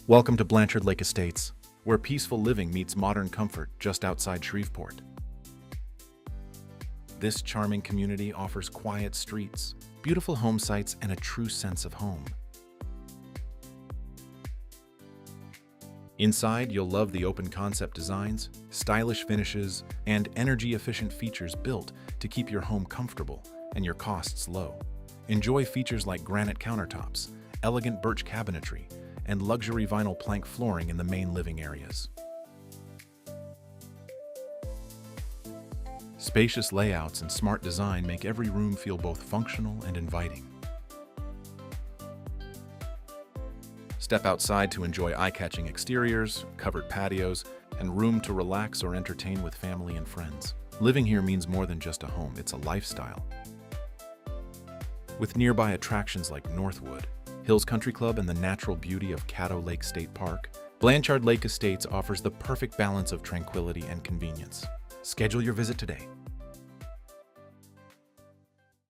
Welcome to Blanchard Lake Estates, where peaceful living meets modern comfort just outside Shreveport. This charming community offers quiet streets, beautiful home sites, and a true sense of home. Inside, you'll love the open concept designs, stylish finishes, and energy-efficient features built to keep your home comfortable and your costs low. Enjoy features like granite countertops, elegant birch cabinetry, and luxury vinyl plank flooring in the main living areas. Spacious layouts and smart design make every room feel both functional and inviting. Step outside to enjoy eye-catching exteriors, covered patios, and room to relax or entertain with family and friends. Living here means more than just a home, it's a lifestyle. With nearby attractions like Northwood, Hills Country Club, and the natural beauty of Caddo Lake State Park, Blanchard Lake Estates offers the perfect balance of tranquility and convenience. Schedule your visit today.